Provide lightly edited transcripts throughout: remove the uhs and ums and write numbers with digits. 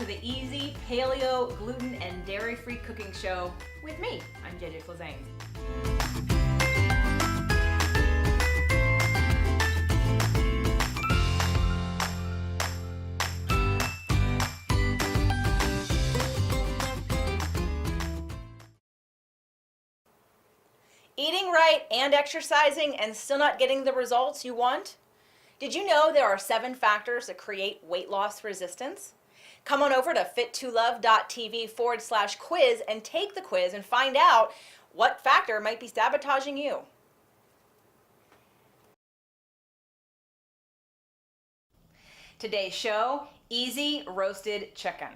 to the easy paleo, gluten, and dairy-free cooking show with me. I'm JJ Flizanes. Eating right and exercising and still not getting the results you want? Did you know there are 7 factors that create weight loss resistance? Come on over to fit2love.tv/quiz and take the quiz and find out what factor might be sabotaging you. Today's show, easy roasted chicken.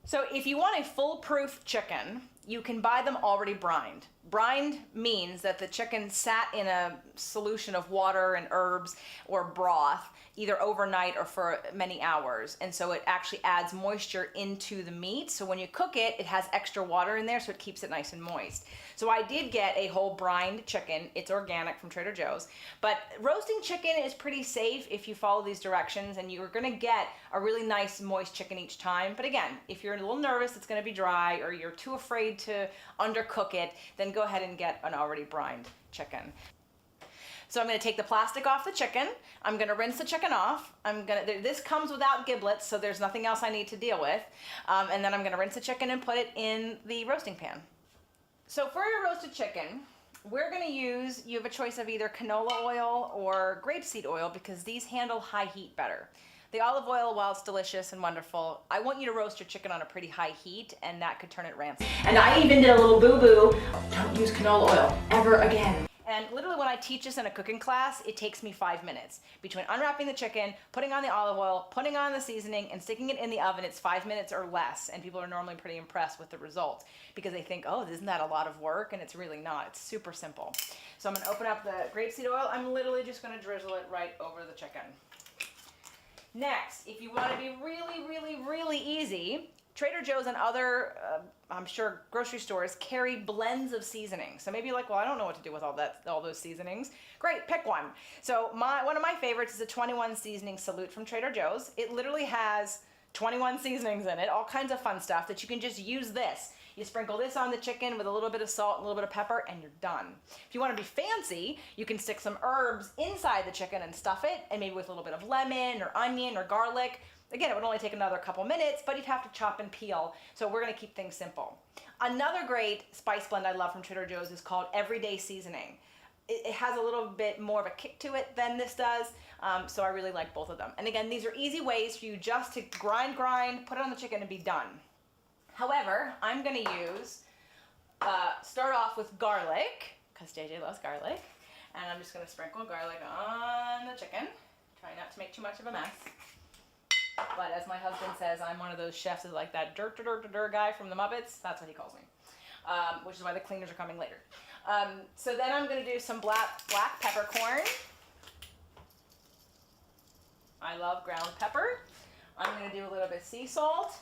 So if you want a foolproof chicken, you can buy them already brined. Brined means that the chicken sat in a solution of water and herbs or broth either overnight or for many hours. And so it actually adds moisture into the meat. So when you cook it, it has extra water in there, so it keeps it nice and moist. So I did get a whole brined chicken. It's organic from Trader Joe's. But roasting chicken is pretty safe if you follow these directions, and you're gonna get a really nice moist chicken each time. But again, if you're a little nervous it's gonna be dry or you're too afraid to undercook it, then go ahead and get an already brined chicken. So I'm going to take the plastic off the chicken. I'm going to rinse the chicken off. This comes without giblets, so there's nothing else I need to deal with. And then I'm going to rinse the chicken and put it in the roasting pan. So for your roasted chicken, we're going to use, you have a choice of either canola oil or grapeseed oil because these handle high heat better. The olive oil, while it's delicious and wonderful, I want you to roast your chicken on a pretty high heat, and that could turn it rancid. And I even did a little boo-boo, don't use canola oil ever again. And literally when I teach this in a cooking class, it takes me 5 minutes. Between unwrapping the chicken, putting on the olive oil, putting on the seasoning, and sticking it in the oven, it's 5 minutes or less. And people are normally pretty impressed with the results because they think, oh, isn't that a lot of work? And it's really not. It's super simple. So I'm gonna open up the grapeseed oil. I'm literally just gonna drizzle it right over the chicken. Next, if you want to be really easy, Trader Joe's and other, I'm sure, grocery stores carry blends of seasonings. So maybe you're like, well, I don't know what to do with all those seasonings. Great, pick one. So one of my favorites is a 21 seasoning salute from Trader Joe's. It literally has 21 seasonings in it, all kinds of fun stuff that you can just use this. You sprinkle this on the chicken with a little bit of salt and a little bit of pepper, and you're done. If you want to be fancy, you can stick some herbs inside the chicken and stuff it, and maybe with a little bit of lemon or onion or garlic. Again, it would only take another couple minutes, but you'd have to chop and peel. So we're going to keep things simple. Another great spice blend I love from Trader Joe's is called Everyday Seasoning. It has a little bit more of a kick to it than this does, so I really like both of them. And again, these are easy ways for you just to grind, put it on the chicken and be done. However, I'm going to use, start off with garlic, because JJ loves garlic, and I'm just going to sprinkle garlic on the chicken. Try not to make too much of a mess. But as my husband says, I'm one of those chefs who's like that dirt guy from the Muppets. That's what he calls me, which is why the cleaners are coming later. So then I'm going to do some black peppercorn. I love ground pepper. I'm going to do a little bit of sea salt.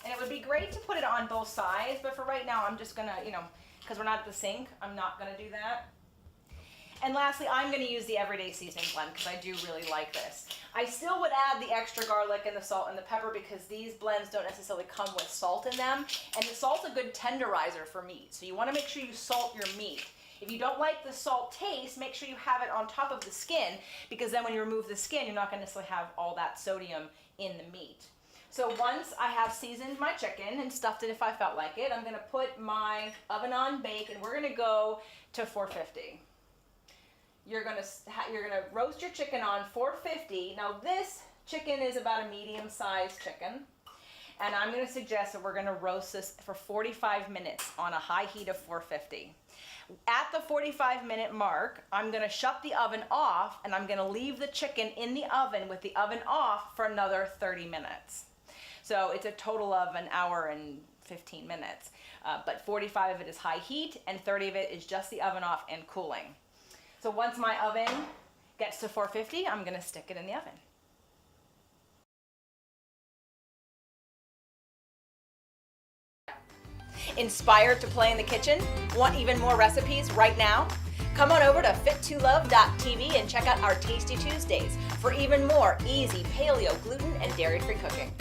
And it would be great to put it on both sides, but for right now, I'm just gonna, because we're not at the sink, I'm not gonna do that. And lastly, I'm gonna use the Everyday Seasoning blend because I do really like this. I still would add the extra garlic and the salt and the pepper because these blends don't necessarily come with salt in them. And the salt's a good tenderizer for meat. So you wanna make sure you salt your meat. If you don't like the salt taste, make sure you have it on top of the skin because then when you remove the skin, you're not gonna necessarily have all that sodium in the meat. So once I have seasoned my chicken and stuffed it if I felt like it, I'm gonna put my oven on bake and we're gonna go to 450. You're gonna roast your chicken on 450. Now this chicken is about a medium-sized chicken, and I'm gonna suggest that we're gonna roast this for 45 minutes on a high heat of 450. At the 45-minute mark, I'm gonna shut the oven off and I'm gonna leave the chicken in the oven with the oven off for another 30 minutes. So it's a total of an hour and 15 minutes, but 45 of it is high heat and 30 of it is just the oven off and cooling. So once my oven gets to 450, I'm gonna stick it in the oven. Inspired to play in the kitchen? Want even more recipes right now? Come on over to fit2love.tv and check out our Tasty Tuesdays for even more easy paleo, gluten, and dairy-free cooking.